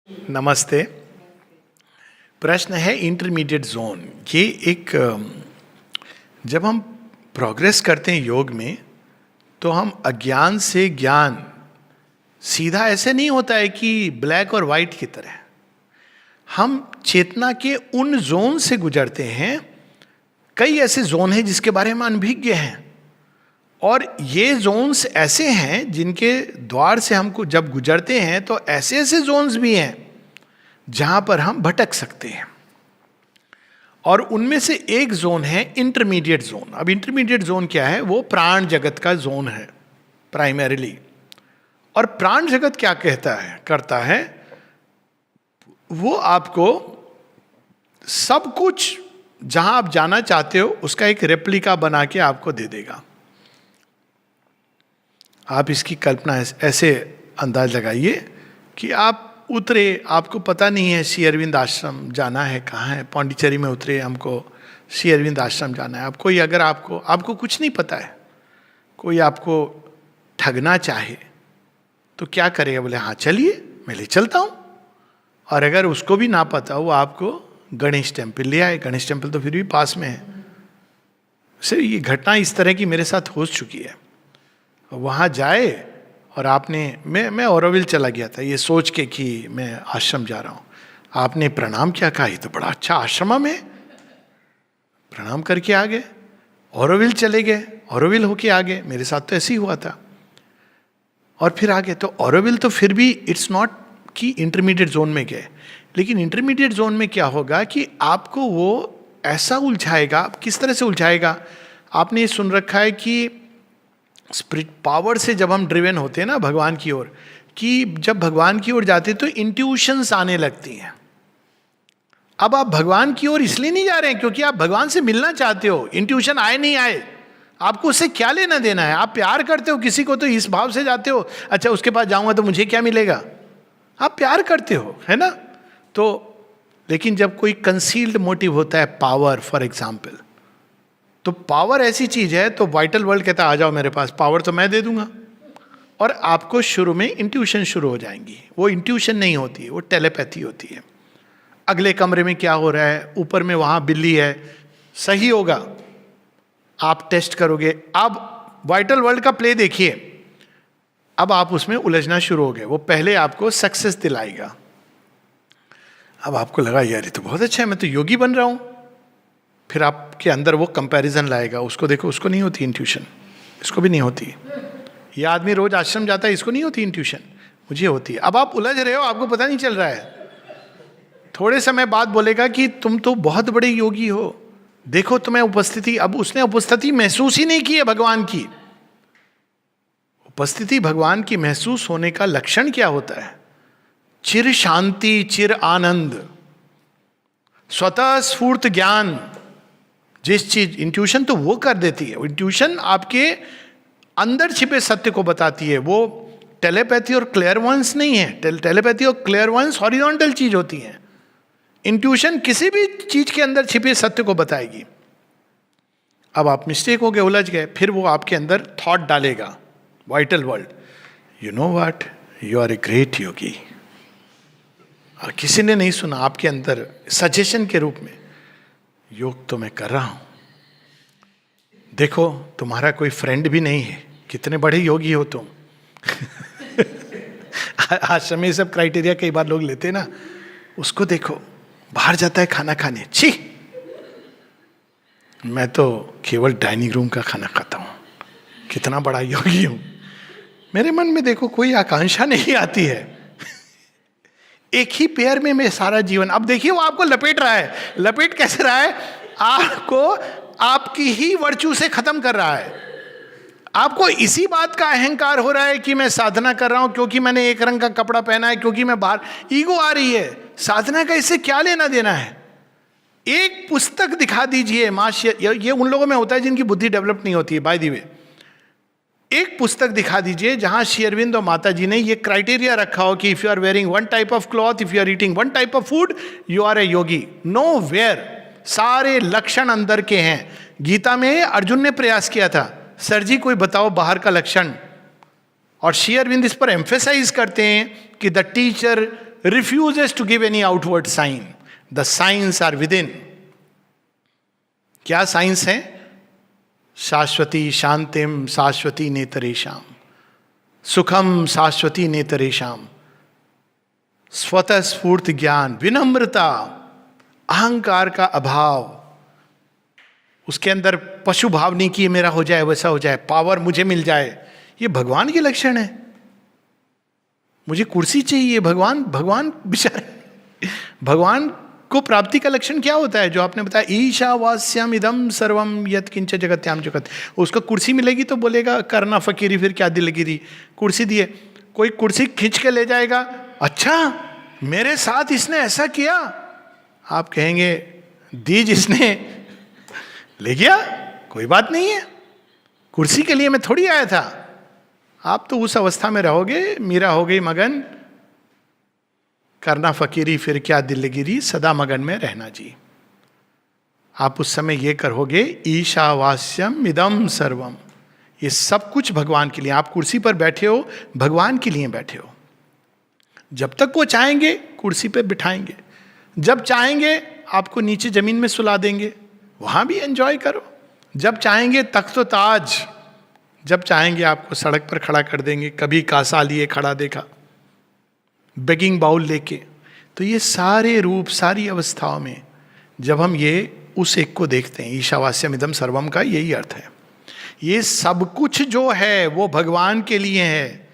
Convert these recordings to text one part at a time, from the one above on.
नमस्ते। प्रश्न है इंटरमीडिएट जोन। ये एक जब हम प्रोग्रेस करते हैं योग में तो हम अज्ञान से ज्ञान सीधा ऐसे नहीं होता है कि ब्लैक और वाइट की तरह। हम चेतना के उन जोन से गुजरते हैं। कई ऐसे जोन हैं जिसके बारे में अनभिज्ञ हैं, और ये जोन्स ऐसे हैं जिनके द्वार से हमको जब गुजरते हैं तो ऐसे ऐसे जोन्स भी हैं जहां पर हम भटक सकते हैं। और उनमें से एक जोन है इंटरमीडिएट जोन। अब इंटरमीडिएट जोन क्या है? वो प्राण जगत का जोन है प्राइमरीली। और प्राण जगत क्या करता है, वो आपको सब कुछ जहां आप जाना चाहते हो उसका एक रेप्लिका बना के आपको दे देगा। आप इसकी कल्पना ऐसे अंदाज लगाइए कि आप उतरे, आपको पता नहीं है श्री अरविंद आश्रम जाना है, कहाँ है, पौंडीचेरी में उतरे, हमको श्री अरविंद आश्रम जाना है। अगर आपको कुछ नहीं पता है, कोई आपको ठगना चाहे तो क्या करेगा? बोले हाँ चलिए मैं ले चलता हूँ। और अगर उसको भी ना पता हो, वो आपको गणेश टेम्पल ले आए। गणेश टेम्पल तो फिर भी पास में है। सिर्फ ये घटना इस तरह की मेरे साथ हो चुकी है। वहाँ जाए और आपने मैं ऑरोविल चला गया था ये सोच के कि मैं आश्रम जा रहा हूँ। आपने प्रणाम क्या कहा? ये तो बड़ा अच्छा आश्रम है। प्रणाम करके आ गए, ऑरोविल चले गए, ऑरोविल होके आ गए। मेरे साथ तो ऐसे ही हुआ था। और फिर आ गए तो ऑरोविल तो फिर भी इट्स नॉट कि इंटरमीडिएट जोन में गए। लेकिन इंटरमीडिएट जोन में क्या होगा कि आपको वो ऐसा उलझाएगा। किस तरह से उलझाएगा? आपने ये सुन रखा है कि स्पिरिट पावर से जब हम ड्रिवन होते हैं ना भगवान की ओर, कि जब भगवान की ओर जाते तो इंट्यूशंस आने लगती हैं। अब आप भगवान की ओर इसलिए नहीं जा रहे हैं क्योंकि आप भगवान से मिलना चाहते हो। इंट्यूशन आए नहीं आए, आपको उससे क्या लेना देना है? आप प्यार करते हो किसी को तो इस भाव से जाते हो, अच्छा उसके पास जाऊंगा तो मुझे क्या मिलेगा? आप प्यार करते हो, है ना? तो लेकिन जब कोई कंसील्ड मोटिव होता है, पावर फॉर एग्जाम्पल, तो पावर ऐसी चीज है तो वाइटल वर्ल्ड कहता है आ जाओ मेरे पास, पावर तो मैं दे दूंगा। और आपको शुरू में इंट्यूशन शुरू हो जाएंगी। वो इंट्यूशन नहीं होती है, वो टेलीपैथी होती है। अगले कमरे में क्या हो रहा है, ऊपर में वहां बिल्ली है, सही होगा, आप टेस्ट करोगे। अब वाइटल वर्ल्ड का प्ले देखिए, अब आप उसमें उलझना शुरू हो गए। वो पहले आपको सक्सेस दिलाएगा। अब आपको लगा यार ये तो बहुत अच्छा है, मैं तो योगी बन रहा हूं। फिर आपके अंदर वो कंपैरिजन लाएगा, उसको देखो, उसको नहीं होती इंट्यूशन, इसको भी नहीं होती। ये आदमी रोज आश्रम जाता है, इसको नहीं होती इंट्यूशन, मुझे होती है। अब आप उलझ रहे हो, आपको पता नहीं चल रहा है। थोड़े समय बाद बोलेगा कि तुम तो बहुत बड़े योगी हो, देखो तुम्हें उपस्थिति। अब उसने उपस्थिति महसूस ही नहीं की है भगवान की। उपस्थिति भगवान की महसूस होने का लक्षण क्या होता है? चिर शांति, चिर आनंद, स्वतः स्फूर्त ज्ञान। जिस चीज इंट्यूशन तो वो कर देती है, इंट्यूशन आपके अंदर छिपे सत्य को बताती है। वो टेलीपैथी और क्लेयरवॉयंस नहीं है। टेलीपैथी और क्लेयरवॉयंस हॉरिजॉन्टल चीज होती है। इंट्यूशन किसी भी चीज के अंदर छिपे सत्य को बताएगी। अब आप मिस्टेक हो गए, उलझ गए, फिर वो आपके अंदर थॉट डालेगा, vital world, you know what, you are a great yogi. और किसी ने नहीं सुना, आपके अंदर सजेशन के रूप में, योग तो मैं कर रहा हूं, देखो तुम्हारा कोई फ्रेंड भी नहीं है, कितने बड़े योगी हो तुम। आश्रम में सब क्राइटेरिया कई बार लोग लेते हैं ना, उसको देखो बाहर जाता है खाना खाने, छी मैं तो केवल डाइनिंग रूम का खाना खाता हूं, कितना बड़ा योगी हूं। मेरे मन में देखो कोई आकांक्षा नहीं आती है। एक ही पेयर में मैं सारा जीवन, अब देखिए वो आपको लपेट रहा है। लपेट कैसे रहा है? आपको आपकी ही वर्चू से खत्म कर रहा है। आपको इसी बात का अहंकार हो रहा है कि मैं साधना कर रहा हूं क्योंकि मैंने एक रंग का कपड़ा पहना है, क्योंकि मैं बाहर, ईगो आ रही है। साधना का इससे क्या लेना देना है? एक पुस्तक दिखा दीजिए। ये उन लोगों में होता है जिनकी बुद्धि डेवलप नहीं होती है, बाय द वे। एक पुस्तक दिखा दीजिए जहां श्री अरविंद और माता जी ने ये क्राइटेरिया रखा हो कि if you are wearing one type of cloth, if you are eating one type of food, you are a yogi. Nowhere, सारे लक्षण अंदर के हैं। गीता में अर्जुन ने प्रयास किया था, सर जी कोई बताओ बाहर का लक्षण। और श्री अरविंद इस पर एम्फेसाइज करते हैं कि the teacher refuses to give any outward sign. The signs are within. क्या साइंस है? शाश्वती शांतिम शाश्वती नेतरेशम, सुखम शाश्वती नेतरेशम, स्वतः स्फूर्त ज्ञान, विनम्रता, अहंकार का अभाव, उसके अंदर पशु भाव नहीं कि ये मेरा हो जाए वैसा हो जाए, पावर मुझे मिल जाए, ये भगवान के लक्षण है। मुझे कुर्सी चाहिए, भगवान बेचारे, भगवान को प्राप्ति का लक्षण क्या होता है? जो आपने बताया, ईशावास्यम इदम सर्वम यत् किंच जगत्याम जगत। उसको कुर्सी मिलेगी तो बोलेगा करना फकीरी, फिर क्या दिलगिरी, कुर्सी दिए। कोई कुर्सी खींच के ले जाएगा, अच्छा मेरे साथ इसने ऐसा किया, आप कहेंगे दी जिसने ले गया, कोई बात नहीं है, कुर्सी के लिए मैं थोड़ी आया था। आप तो उस अवस्था में रहोगे, मीरा हो गई मगन, करना फकीरी फिर क्या दिलगिरी, सदा मगन में रहना जी। आप उस समय ये करोगे, ईशावास्यम इदम सर्वम, ये सब कुछ भगवान के लिए। आप कुर्सी पर बैठे हो, भगवान के लिए बैठे हो। जब तक वो चाहेंगे कुर्सी पे बिठाएंगे, जब चाहेंगे आपको नीचे जमीन में सुला देंगे, वहां भी एंजॉय करो। जब चाहेंगे तख्त ताज, जब चाहेंगे आपको सड़क पर खड़ा कर देंगे। कभी कासा लिए खड़ा देखा, बेगिंग बाउल लेके। तो ये सारे रूप, सारी अवस्थाओं में जब हम ये उस एक को देखते हैं, ईशावास्यम इदम सर्वम का यही अर्थ है। ये सब कुछ जो है वो भगवान के लिए है,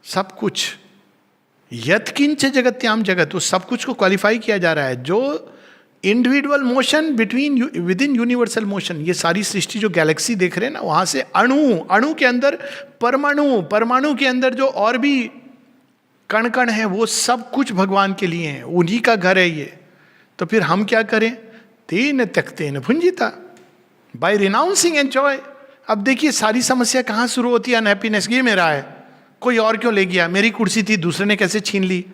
सब कुछ। यत्किंच जगत्याम जगत, उस सब कुछ को क्वालिफाई किया जा रहा है। जो individual motion between with in universal motion, ये सारी सृष्टि जो गैलेक्सी देख रहे हैं ना, वहां से अणु, अणु के अंदर परमाणु, परमाणु के अंदर जो और भी कण कण है, वो सब कुछ भगवान के लिए है, उन्हीं का घर है ये। तो फिर हम क्या करें? तेन त्यक्तेन भुंजिता, बाय रिनाउंसिंग एंजॉय। अब देखिए सारी समस्या कहाँ शुरू होती है? अनहैप्पीनेस, ये मेरा है, कोई और क्यों ले गया, मेरी कुर्सी थी दूसरे ने कैसे छीन ली।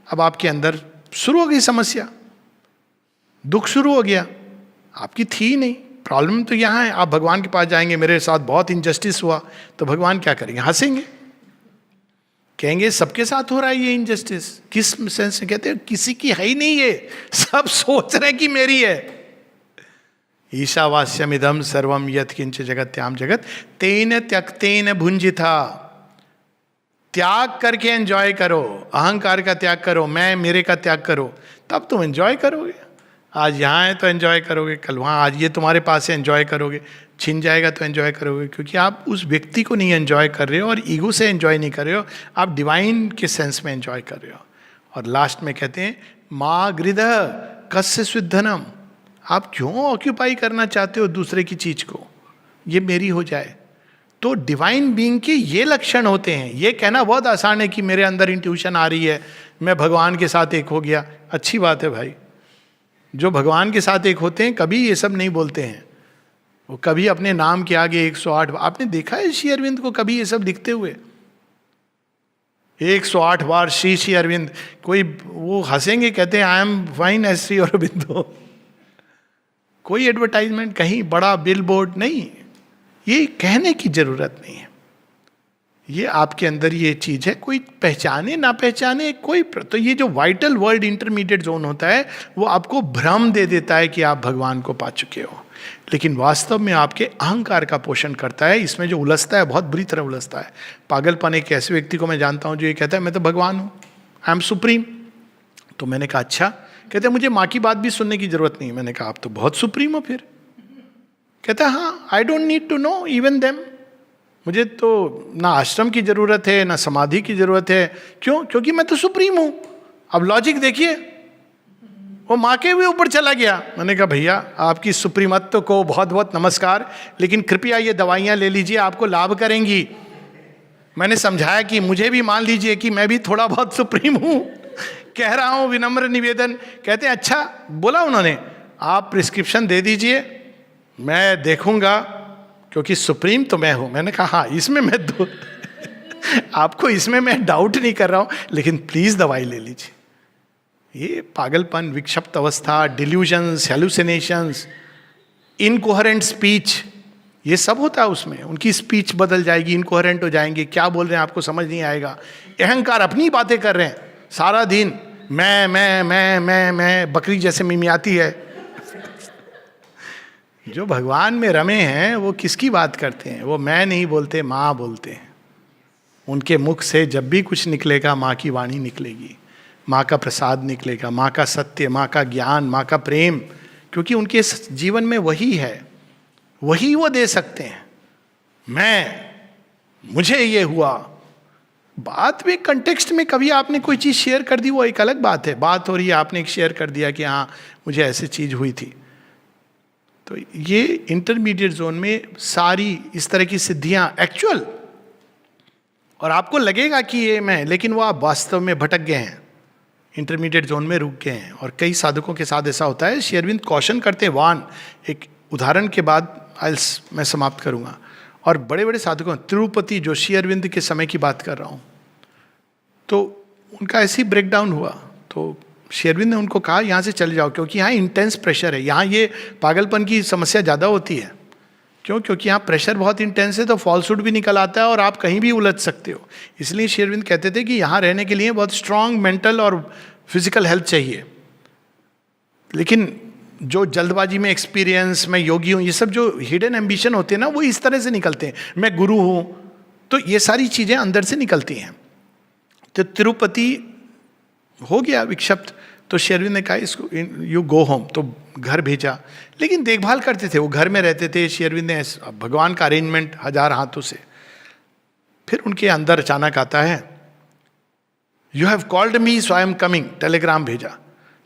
अब आपके अंदर शुरू हो गई समस्या, दुख शुरू हो गया, आपकी थी नहीं। प्रॉब्लम तो यहाँ है। आप भगवान के पास जाएंगे, मेरे साथ बहुत इनजस्टिस हुआ, तो भगवान क्या करेंगे? हंसेंगे, कहेंगे सबके साथ हो रहा है ये इनजस्टिस। किस सेंस में कहते हैं? किसी की है ही नहीं ये, सब सोच रहे कि मेरी है। ईशावास्यम इदम सर्वम यत् किंच जगत्याम जगत तेन त्यक्तेन भुंजिता। त्याग करके एंजॉय करो, अहंकार का त्याग करो, मैं मेरे का त्याग करो, तब तुम एंजॉय करोगे। आज यहाँ है तो एंजॉय करोगे, कल वहाँ, आज ये तुम्हारे पास है एंजॉय करोगे, छिन जाएगा तो एंजॉय करोगे। क्योंकि आप उस व्यक्ति को नहीं एंजॉय कर रहे हो और ईगो से एंजॉय नहीं कर रहे हो, आप डिवाइन के सेंस में एंजॉय कर रहे हो। और लास्ट में कहते हैं माँ गृदह कस्य स्विद्धनम। आप क्यों ऑक्यूपाई करना चाहते हो दूसरे की चीज को, ये मेरी हो जाए। तो डिवाइन बीइंग के ये लक्षण होते हैं। ये कहना बहुत आसान है कि मेरे अंदर इंट्यूशन आ रही है, मैं भगवान के साथ एक हो गया। अच्छी बात है भाई, जो भगवान के साथ एक होते हैं कभी ये सब नहीं बोलते हैं। वो कभी अपने नाम के आगे 108, आपने देखा है श्री अरविंद को कभी ये सब लिखते हुए? 108 बार श्री अरविंद। कोई वो हंसेंगे, कहते हैं I am fine as Shri Aurobindo. कोई एडवर्टाइजमेंट कहीं बड़ा बिल बोर्ड नहीं, ये कहने की जरूरत नहीं है। ये आपके अंदर ये चीज है, कोई पहचाने ना पहचाने कोई तो ये जो वाइटल वर्ल्ड इंटरमीडिएट जोन होता है वो आपको भ्रम दे देता है कि आप भगवान को पा चुके हो, लेकिन वास्तव में आपके अहंकार का पोषण करता है। इसमें जो उलझता है, बहुत बुरी तरह उलझता है। पागलपन एक ऐसे व्यक्ति को मैं जानता हूं जो ये कहता है मैं तो भगवान हूं, आई एम सुप्रीम। तो मैंने कहा अच्छा, कहते मुझे माँ की बात भी सुनने की जरूरत नहीं। मैंने कहा आप तो बहुत सुप्रीम हो फिर। कहता हाँ, I don't need to know even them. मुझे तो ना आश्रम की जरूरत है ना समाधि की जरूरत है। क्यों? क्योंकि मैं तो सुप्रीम हूं। अब लॉजिक देखिए, वो माँ के भी ऊपर चला गया। मैंने कहा भैया आपकी सुप्रीमत्व को बहुत बहुत नमस्कार, लेकिन कृपया ये दवाइयाँ ले लीजिए, आपको लाभ करेंगी। मैंने समझाया कि मुझे भी मान लीजिए कि मैं भी थोड़ा बहुत सुप्रीम हूँ, कह रहा हूँ विनम्र निवेदन। कहते हैं अच्छा, बोला उन्होंने आप प्रिस्क्रिप्शन दे दीजिए, मैं देखूंगा, क्योंकि सुप्रीम तो मैं हूं। मैंने कहा हाँ, इसमें मैं आपको इसमें मैं डाउट नहीं कर रहा हूं, लेकिन प्लीज दवाई ले लीजिए। ये पागलपन, विक्षिप्त अवस्था, डिल्यूजन्स, हेलुसिनेशंस, इनकोहेरेंट स्पीच, ये सब होता है उसमें। उनकी स्पीच बदल जाएगी, इनकोहेरेंट हो जाएंगे, क्या बोल रहे हैं आपको समझ नहीं आएगा। अहंकार अपनी बातें कर रहे हैं, सारा दिन मैं बकरी जैसे मिमियाती है। जो भगवान में रमे हैं वो किसकी बात करते हैं? वो मैं नहीं बोलते, माँ बोलते हैं। उनके मुख से जब भी कुछ निकलेगा माँ की वाणी निकलेगी, माँ का प्रसाद निकलेगा, माँ का सत्य, माँ का ज्ञान, माँ का प्रेम, क्योंकि उनके जीवन में वही है, वही वो दे सकते हैं। मुझे ये हुआ, बात में कंटेक्स्ट में कभी आपने कोई चीज़ शेयर कर दी वो एक अलग बात है। बात हो रही है, आपने एक शेयर कर दिया कि हाँ मुझे ऐसी चीज़ हुई थी। तो ये इंटरमीडिएट जोन में सारी इस तरह की सिद्धियां एक्चुअल, और आपको लगेगा कि ये मैं, लेकिन वो आप वास्तव में भटक गए हैं, इंटरमीडिएट जोन में रुक गए हैं। और कई साधकों के साथ ऐसा होता है। श्री अरविंद कौशन करते हैं वान, एक उदाहरण के बाद मैं समाप्त करूंगा। और बड़े बड़े साधकों, तिरुपति जो श्री अरविंद के समय की बात कर रहा हूं, तो उनका ऐसे ही ब्रेकडाउन हुआ। तो श्री अरविंद ने उनको कहा यहाँ से चले जाओ, क्योंकि यहाँ इंटेंस प्रेशर है, यहाँ ये पागलपन की समस्या ज़्यादा होती है। क्यों? क्योंकि यहाँ प्रेशर बहुत इंटेंस है, तो फॉल्सहुड भी निकल आता है और आप कहीं भी उलझ सकते हो। इसलिए श्री अरविंद कहते थे कि यहाँ रहने के लिए बहुत स्ट्रांग मेंटल और फिजिकल हेल्थ चाहिए। लेकिन जो जल्दबाजी में एक्सपीरियंस, मैं योगी हूँ, ये सब जो हिडन एम्बिशन होते हैं ना, वो इस तरह से निकलते हैं। मैं गुरु हूँ, तो ये सारी चीज़ें अंदर से निकलती हैं। तो तिरुपति हो गया विक्षिप्त, तो श्री अरविंद ने कहा इसको यू गो होम, तो घर भेजा। लेकिन देखभाल करते थे, वो घर में रहते थे। श्री अरविंद ने भगवान का अरेंजमेंट 1000 हाथों से। फिर उनके अंदर अचानक आता है, you have called me so I am coming, telegram भेजा।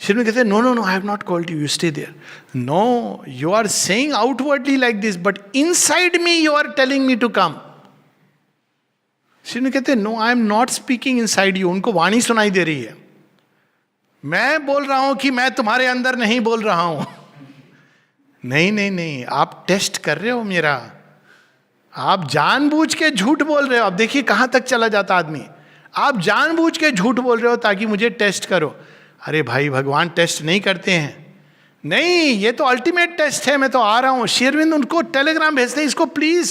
श्री अरविंद कहते no no no, I have not called you, you stay there. No, you are saying outwardly like this, but inside me you are telling me to come. Shri Aurobindo कहते no, I am not speaking inside you. उनको वाणी सुनाई दे रही है, मैं बोल रहा हूं कि मैं तुम्हारे अंदर नहीं बोल रहा हूं। नहीं नहीं नहीं, आप टेस्ट कर रहे हो मेरा, आप जानबूझ के झूठ बोल रहे हो। अब देखिए कहां तक चला जाता आदमी। आप जानबूझ के झूठ बोल रहे हो ताकि मुझे टेस्ट करो। अरे भाई, भगवान टेस्ट नहीं करते हैं। नहीं, ये तो अल्टीमेट टेस्ट है, मैं तो आ रहा हूं। श्री अरविंद उनको टेलीग्राम भेजते हैं, इसको please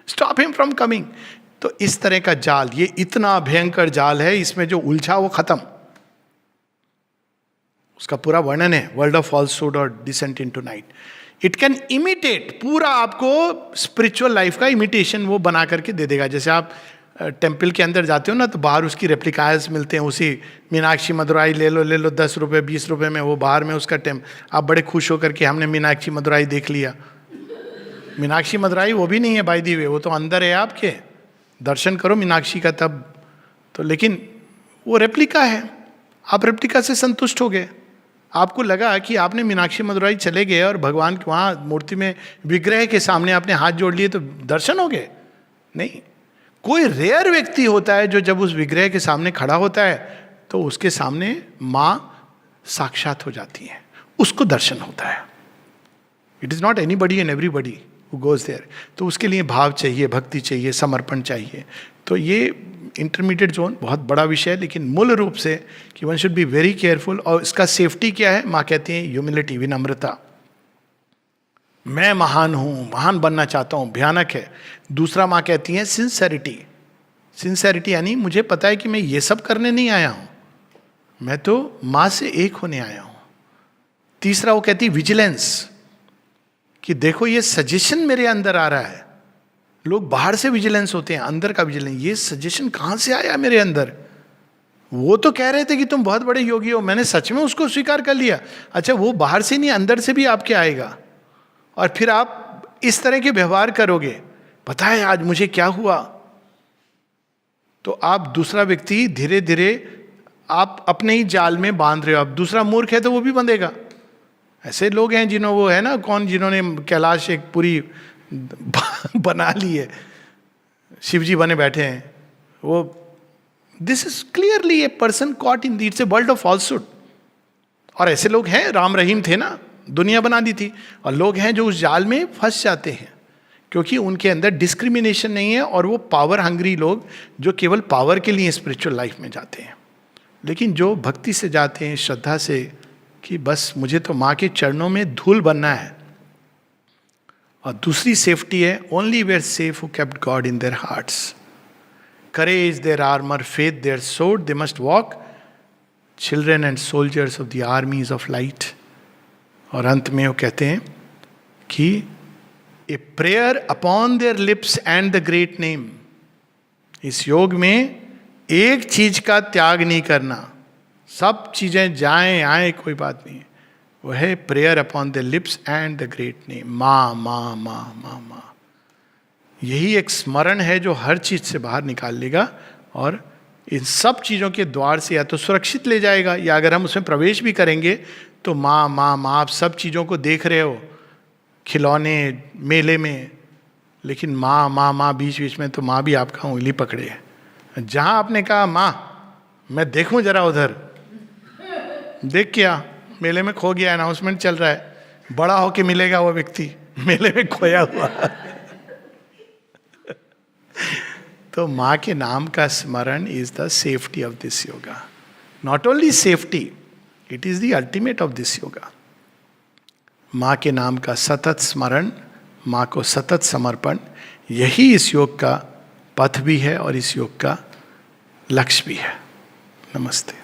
stop him from coming. तो इस तरह का जाल, ये इतना भयंकर जाल है, इसमें जो उलझा वो खत्म। उसका पूरा वर्णन है, वर्ल्ड ऑफ फॉल्सहुड और descent into night. It can imitate, पूरा आपको स्पिरिचुअल लाइफ का इमिटेशन वो बना करके दे देगा। जैसे आप टेम्पल के अंदर जाते हो ना, तो बाहर उसकी रेप्लिकाज मिलते हैं। उसी मीनाक्षी मदुराई ले लो 10 रुपये 20 रुपये में, वो बाहर में उसका आप बड़े खुश होकर के हमने मीनाक्षी मदुराई देख लिया। मीनाक्षी मदुराई वो भी नहीं है बाय द वे, वो तो अंदर है आपके। दर्शन करो मीनाक्षी का तब तो, लेकिन वो रेप्लिका है। आप रेप्लिका से संतुष्ट हो गए, आपको लगा कि आपने मीनाक्षी मदुराई चले गए और भगवान के वहाँ मूर्ति में, विग्रह के सामने आपने हाथ जोड़ लिए तो दर्शन हो गए। नहीं, कोई रेयर व्यक्ति होता है जो जब उस विग्रह के सामने खड़ा होता है तो उसके सामने माँ साक्षात हो जाती है, उसको दर्शन होता है। It is not anybody and everybody who goes there. तो उसके लिए भाव चाहिए, भक्ति चाहिए, समर्पण चाहिए। तो ये इंटरमीडिएट जोन बहुत बड़ा विषय है, लेकिन मूल रूप से कि one should be very careful. और इसका सेफ्टी क्या है? माँ कहती है ह्यूमिलिटी, विनम्रता। मैं महान हूँ, महान बनना चाहता हूँ, भयानक है। दूसरा माँ कहती है सिंसेरिटी। सिंसेरिटी यानी मुझे पता है कि मैं ये सब करने नहीं आया हूँ, मैं तो माँ से एक होने आया हूँ। तीसरा वो कहती विजिलेंस, कि देखो ये सजेशन मेरे अंदर आ रहा है। लोग बाहर से विजिलेंस होते हैं, अंदर का विजिलेंस, ये सजेशन कहाँ से आया मेरे अंदर? वो तो कह रहे थे कि तुम बहुत बड़े योगी हो, मैंने सच में उसको स्वीकार कर लिया। अच्छा, वो बाहर से नहीं अंदर से भी आपके आएगा, और फिर आप इस तरह के व्यवहार करोगे। पता है आज मुझे क्या हुआ? तो आप दूसरा व्यक्ति धीरे धीरे आप अपने ही जाल में बांध रहे हो। अब दूसरा मूर्ख है तो वो भी बंधेगा। ऐसे लोग हैं जिन्होंने, वो है ना कौन, जिन्होंने कैलाश एक पूरी बना ली है, शिव जी बने बैठे हैं वो। This is clearly a person caught in it's a world of falsehood. और ऐसे लोग हैं, राम रहीम थे ना, दुनिया बना दी थी। और लोग हैं जो उस जाल में फंस जाते हैं क्योंकि उनके अंदर डिस्क्रिमिनेशन नहीं है, और वो पावर हंग्री लोग जो केवल पावर के लिए स्पिरिचुअल लाइफ में जाते हैं। लेकिन जो भक्ति से जाते हैं, श्रद्धा से, कि बस मुझे तो माँ के चरणों में धूल बनना है। और दूसरी सेफ्टी है, only were safe who kept God in their hearts, courage their armour, faith their sword, they must walk children and soldiers of the armies of light. और अंत में वो कहते हैं कि a prayer upon their lips and the great name. इस योग में एक चीज का त्याग नहीं करना, सब चीजें जाएं आए कोई बात नहीं है, वो है prayer upon the lips and the great name. माँ माँ माँ माँ माँ, यही एक स्मरण है जो हर चीज से बाहर निकाल लेगा और इन सब चीजों के द्वार से या तो सुरक्षित ले जाएगा, या अगर हम उसमें प्रवेश भी करेंगे तो माँ माँ माँ, आप सब चीजों को देख रहे हो खिलौने मेले में, लेकिन माँ माँ माँ बीच बीच में तो माँ भी आपका उंगली पकड़े है। जहां आपने कहा माँ मैं देखूं जरा उधर, देख क्या मेले में खो गया, अनाउंसमेंट चल रहा है, बड़ा होके मिलेगा वो व्यक्ति मेले में खोया हुआ। तो माँ के नाम का स्मरण is the safety of this yoga. Not only safety, it is the ultimate of this yoga. माँ के नाम का सतत स्मरण, माँ को सतत समर्पण, यही इस योग का पथ भी है और इस योग का लक्ष्य भी है। नमस्ते।